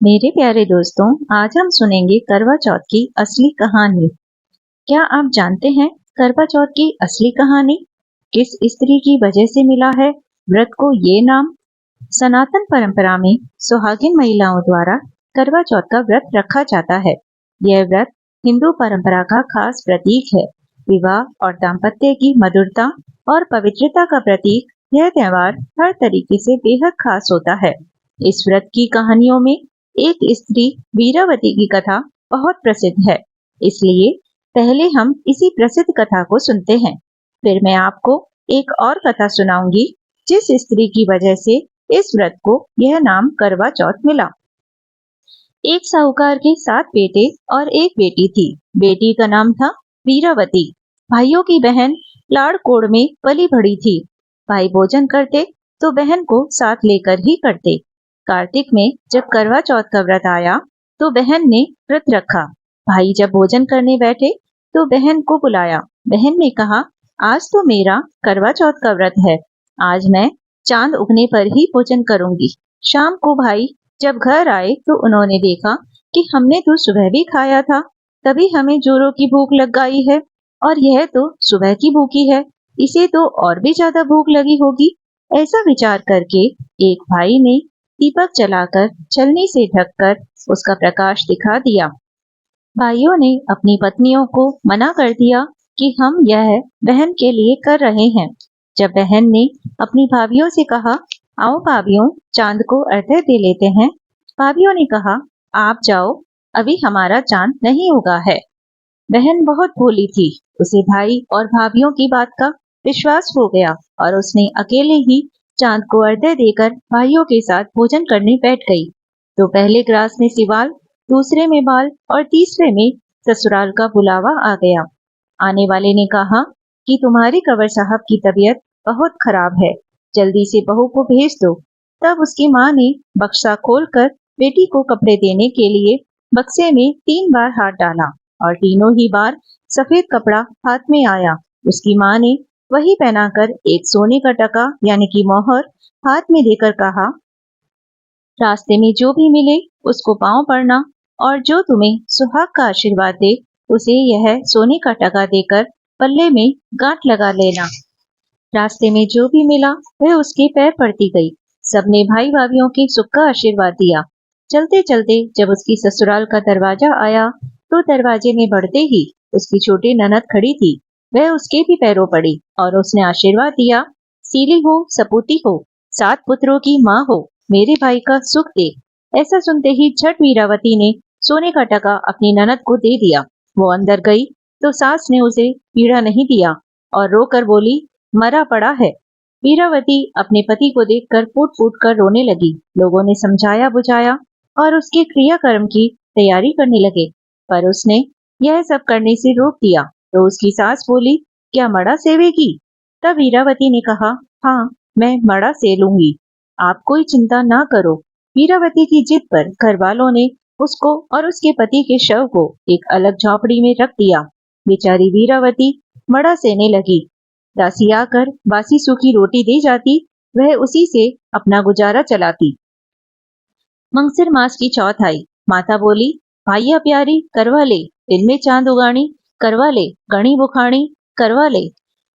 मेरे प्यारे दोस्तों, आज हम सुनेंगे करवा चौथ की असली कहानी। क्या आप जानते हैं करवा चौथ की असली कहानी किस स्त्री की वजह से मिला है व्रत को ये नाम? सनातन परंपरा में सुहागिन महिलाओं द्वारा करवा चौथ का व्रत रखा जाता है। यह व्रत हिंदू परंपरा का खास प्रतीक है। विवाह और दाम्पत्य की मधुरता और पवित्रता का प्रतीक यह त्योहार हर तरीके से बेहद खास होता है। इस व्रत की कहानियों में एक स्त्री वीरावती की कथा बहुत प्रसिद्ध है। इसलिए पहले हम इसी प्रसिद्ध कथा को सुनते हैं। फिर मैं आपको एक और कथा सुनाऊंगी जिस स्त्री की वजह से इस व्रत को यह नाम करवा चौथ मिला। एक साहूकार के 7 बेटे और एक बेटी थी। बेटी का नाम था वीरावती। भाइयों की बहन लाड़-कोड़ में पली बढ़ी थी। भाई भोजन करते तो बहन को साथ लेकर ही करते। कार्तिक में जब करवा चौथ का व्रत आया तो बहन ने व्रत रखा। भाई जब भोजन करने बैठे तो बहन को बुलाया। बहन ने कहा, आज तो मेरा करवा चौथ का व्रत है। आज मैं चांद उगने पर ही भोजन करूंगी। शाम को भाई जब घर आए तो उन्होंने देखा कि हमने तो सुबह भी खाया था, तभी हमें जोरों की भूख लग गई है और यह तो सुबह की भूखी है, इसे तो और भी ज्यादा भूख लगी होगी। ऐसा विचार करके एक भाई ने दीपक जलाकर छलनी से ढककर उसका प्रकाश दिखा दिया। भाइयों ने अपनी पत्नियों को मना कर दिया कि हम यह बहन के लिए कर रहे हैं। जब बहन ने अपनी भाभियों से कहा, आओ भाभियों, चांद को अर्घ्य दे लेते हैं। भाभियों ने कहा, आप जाओ, अभी हमारा चांद नहीं उगा है। बहन बहुत भोली थी। उसे भाई और भाभियों की बात का विश्वास हो गया और उसने अकेले ही चांद को अर्घ्य देकर भाइयों के साथ भोजन करने बैठ गई। तो पहले ग्रास में सिवाल, दूसरे में बाल और तीसरे में ससुराल का बुलावा आ गया। आने वाले ने कहा कि तुम्हारी कंवर साहब की तबीयत बहुत खराब है, जल्दी से बहू को भेज दो। तब उसकी माँ ने बक्सा खोलकर बेटी को कपड़े देने के लिए बक्से में 3 बार हाथ डाला और तीनों ही बार सफेद कपड़ा हाथ में आया। उसकी माँ ने वही पहनाकर एक सोने का टका यानी कि मोहर हाथ में देकर कहा, रास्ते में जो भी मिले उसको पांव पड़ना और जो तुम्हें सुहाग का आशीर्वाद दे उसे यह सोने का टका देकर पल्ले में गांठ लगा लेना। रास्ते में जो भी मिला वह उसके पैर पड़ती गई। सबने भाई भाभियों के सुख का आशीर्वाद दिया। चलते चलते जब उसकी ससुराल का दरवाजा आया तो दरवाजे में बढ़ते ही उसकी छोटी ननद खड़ी थी। वह उसके भी पैरों पड़ी और उसने आशीर्वाद दिया, सीली हो, सपूती हो, 7 पुत्रों की माँ हो, मेरे भाई का सुख दे। ऐसा सुनते ही झट वीरावती ने सोने का टका अपनी ननद को दे दिया। वो अंदर गई तो सास ने उसे पीड़ा नहीं दिया और रोकर बोली, मरा पड़ा है। वीरावती अपने पति को देखकर फूट फूट कर रोने लगी। लोगों ने समझाया बुझाया और उसके क्रियाकर्म की तैयारी करने लगे, पर उसने यह सब करने से रोक दिया। तो उसकी सास बोली, क्या मड़ा सेवेगी? तब वीरावती ने कहा, हाँ, मैं मड़ा से लूंगी, आप कोई चिंता ना करो। वीरावती की जिद पर घर वालों ने उसको और उसके पति के शव को एक अलग झोपड़ी में रख दिया। बेचारी वीरावती मड़ा सेने लगी। दासी आकर बासी सूखी रोटी दे जाती, वह उसी से अपना गुजारा चलाती। मंगसिर मास की चौथ आई। माता बोली, भाइया प्यारी करवा ले, दिन में चांद उगानी करवा ले, गणी बुखानी करवा ले।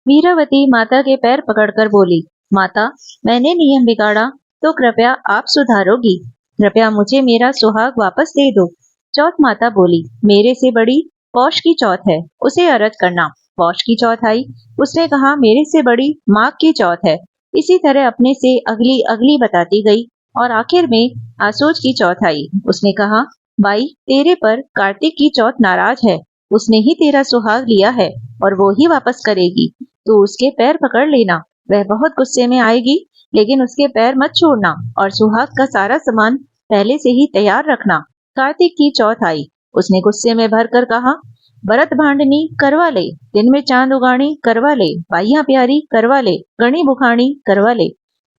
वीरावती माता के पैर पकड़कर बोली, माता, मैंने नियम बिगाड़ा तो कृपया आप सुधारोगी। कृपया मुझे मेरा सुहाग वापस दे दो। चौथ माता बोली, मेरे से बड़ी पौष की चौथ है, उसे अर्घ करना। पौष की चौथ आई। उसने कहा, मेरे से बड़ी माघ की चौथ है। इसी तरह अपने से अगली अगली बताती गई और आखिर में आसोज की चौथ आई। उसने कहा, भाई, तेरे पर कार्तिक की चौथ नाराज है। उसने ही तेरा सुहाग लिया है और वो ही वापस करेगी। तो उसके पैर पकड़ लेना, वह बहुत गुस्से में आएगी, लेकिन उसके पैर मत छोड़ना और सुहाग का सारा सामान पहले से ही तैयार रखना। कार्तिक की चौथ आई। उसने गुस्से में भरकर कहा, भरत भांडनी करवा ले, दिन में चांद उगानी करवा ले, बाइया प्यारी करवा ले, गणी बुखानी करवा ले।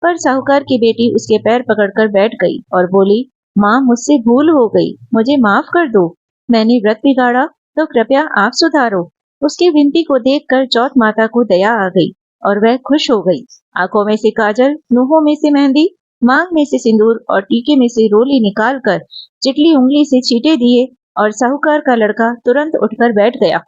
पर साहूकार की बेटी उसके पैर पकड़कर बैठ गई और बोली, माँ, मुझसे भूल हो गई, मुझे माफ कर दो। मैंने व्रत बिगाड़ा तो कृपया आप सुधारो। उसकी विनती को देखकर चौथ माता को दया आ गई और वह खुश हो गई। आंखों में से काजल, नूहों में से मेहंदी, मांग में से सिंदूर और टीके में से रोली निकालकर चिटली उंगली से छींटे दिए और साहूकार का लड़का तुरंत उठकर बैठ गया।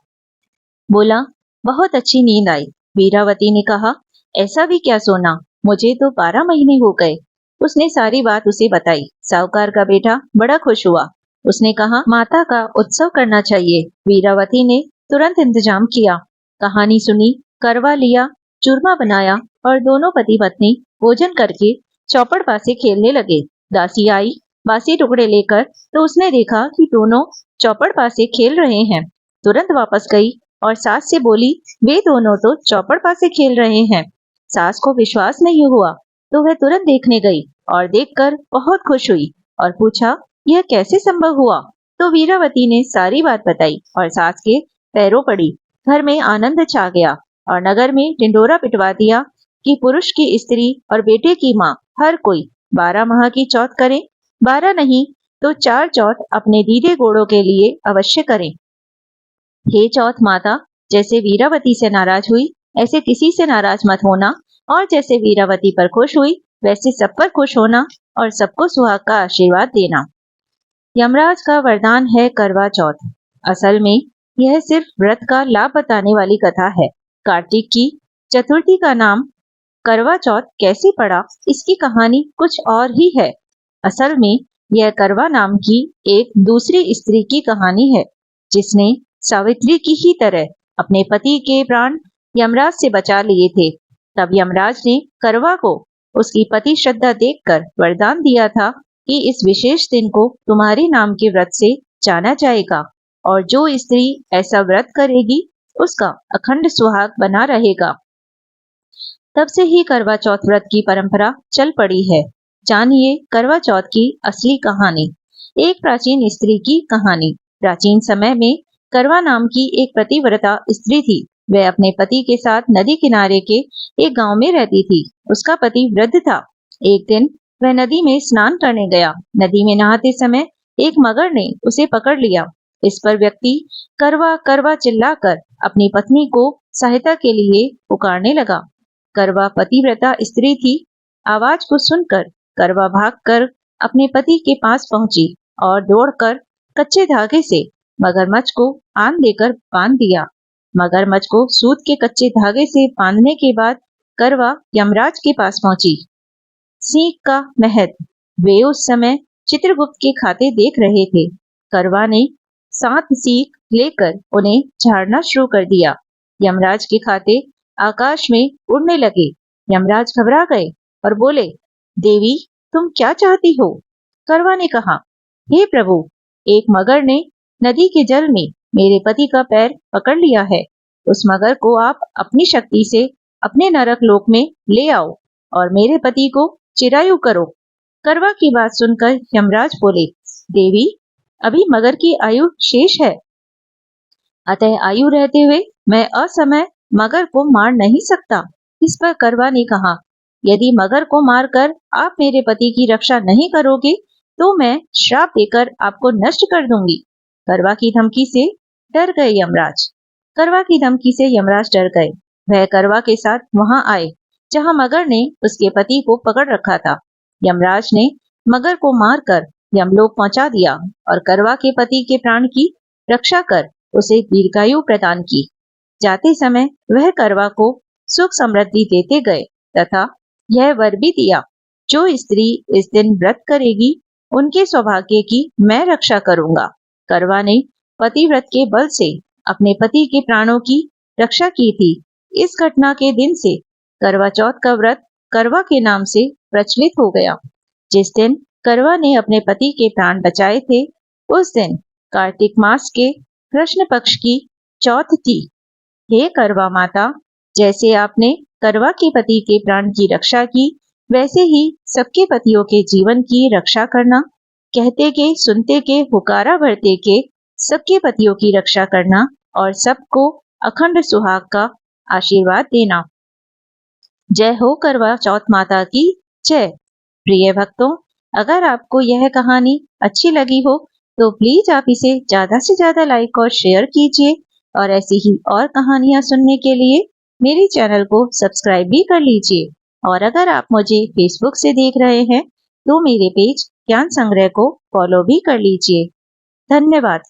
बोला, बहुत अच्छी नींद आई। वीरावती ने कहा, ऐसा भी क्या सोना, मुझे तो 12 महीने हो गए। उसने सारी बात उसे बताई। साहूकार का बेटा बड़ा खुश हुआ। उसने कहा, माता का उत्सव करना चाहिए। वीरावती ने तुरंत इंतजाम किया। कहानी सुनी, करवा लिया, चूरमा बनाया और दोनों पति पत्नी भोजन करके चौपड़ पासे खेलने लगे। दासी आई बासी टुकड़े लेकर तो उसने देखा कि दोनों चौपड़ पासे खेल रहे हैं। तुरंत वापस गई और सास से बोली, वे दोनों तो चौपड़ पासे खेल रहे हैं। सास को विश्वास नहीं हुआ तो वह तुरंत देखने गई और देखकर बहुत खुश हुई और पूछा, यह कैसे संभव हुआ? तो वीरावती ने सारी बात बताई और सास के पैरों पड़ी। घर में आनंद छा गया और नगर में ढिंढोरा पिटवा दिया कि पुरुष की स्त्री और बेटे की माँ हर कोई 12 माह की चौथ करे, 12 नहीं तो 4 चौथ अपने दीदे गोड़ों के लिए अवश्य करें। हे चौथ माता, जैसे वीरावती से नाराज हुई ऐसे किसी से नाराज मत होना, और जैसे वीरावती पर खुश हुई वैसे सब पर खुश होना और सबको सुहाग का आशीर्वाद देना। यमराज का वरदान है करवा चौथ। असल में यह सिर्फ व्रत का लाभ बताने वाली कथा है। कार्तिक की चतुर्थी का नाम करवा चौथ कैसे पड़ा, इसकी कहानी कुछ और ही है। असल में यह करवा नाम की एक दूसरी स्त्री की कहानी है, जिसने सावित्री की ही तरह अपने पति के प्राण यमराज से बचा लिए थे। तब यमराज ने करवा को उसकी पति श्रद्धा देखकर वरदान दिया था कि इस विशेष दिन को तुम्हारे नाम के व्रत से जाना जाएगा और जो स्त्री ऐसा व्रत करेगी उसका अखंड सुहाग बना रहेगा। तब से ही करवा चौथ व्रत की परंपरा चल पड़ी है। जानिए करवा चौथ की असली कहानी। एक प्राचीन स्त्री की कहानी। प्राचीन समय में करवा नाम की एक पतिव्रता स्त्री थी। वह अपने पति के साथ नदी किनारे के एक गांव में रहती थी। उसका पति वृद्ध था। एक दिन वह नदी में स्नान करने गया। नदी में नहाते समय एक मगर ने उसे पकड़ लिया। इस पर व्यक्ति करवा करवा चिल्लाकर अपनी पत्नी को सहायता के लिए पुकारने लगा। करवा पतिव्रता स्त्री थी। आवाज को सुनकर करवा भागकर अपने पति के पास पहुंची और दौड़कर कच्चे धागे से मगरमच्छ को आन देकर बांध दिया। मगरमच्छ को सूत के कच्चे धागे से बांधने के बाद करवा यमराज के पास पहुंची। सीख का महत्व। वे उस समय चित्रगुप्त के खाते देख रहे थे। करवा ने 7 सीख लेकर उन्हें झाड़ना शुरू कर दिया। यमराज के खाते आकाश में उड़ने लगे। यमराज घबरा गए और बोले, देवी तुम क्या चाहती हो? करवा ने कहा, हे प्रभु, एक मगर ने नदी के जल में मेरे पति का पैर पकड़ लिया है। उस मगर को आप अपनी शक्ति से अपने नरक लोक में ले आओ और मेरे पति को चिरायु करो। करवा की बात सुनकर यमराज बोले, देवी अभी मगर की आयु शेष है, अतः आयु रहते हुए मैं असमय मगर को मार नहीं सकता। इस पर करवा ने कहा, यदि मगर को मारकर आप मेरे पति की रक्षा नहीं करोगे तो मैं श्राप देकर आपको नष्ट कर दूंगी। करवा की धमकी से डर गए यमराज। करवा की धमकी से यमराज डर गए। वह करवा के साथ वहां आए जहां मगर ने उसके पति को पकड़ रखा था। यमराज ने मगर को मारकर यमलोक पहुंचा दिया और करवा के पति के प्राण की रक्षा कर उसे दीर्घायु प्रदान की। जाते समय वह करवा को सुख समृद्धि देते गए तथा यह वर भी दिया, जो स्त्री इस दिन व्रत करेगी उनके सौभाग्य की मैं रक्षा करूंगा। करवा ने पतिव्रत के बल से अपने पति के प्राणों की रक्षा की थी। इस घटना के दिन से करवा चौथ का व्रत करवा के नाम से प्रचलित हो गया। जिस दिन करवा ने अपने पति के प्राण बचाए थे उस दिन कार्तिक मास के कृष्ण पक्ष की चौथ थी। हे करवा माता, जैसे आपने करवा के पति के प्राण की रक्षा की वैसे ही सबके पतियों के जीवन की रक्षा करना। कहते के सुनते के हुकारा भरते के सबके पतियों की रक्षा करना और सबको अखंड सुहाग का आशीर्वाद देना। जय हो करवा चौथ माता की जय। प्रिय भक्तों, अगर आपको यह कहानी अच्छी लगी हो तो प्लीज आप इसे ज्यादा से ज्यादा लाइक और शेयर कीजिए और ऐसी ही और कहानियां सुनने के लिए मेरे चैनल को सब्सक्राइब भी कर लीजिए और अगर आप मुझे फेसबुक से देख रहे हैं तो मेरे पेज ज्ञान संग्रह को फॉलो भी कर लीजिए। धन्यवाद।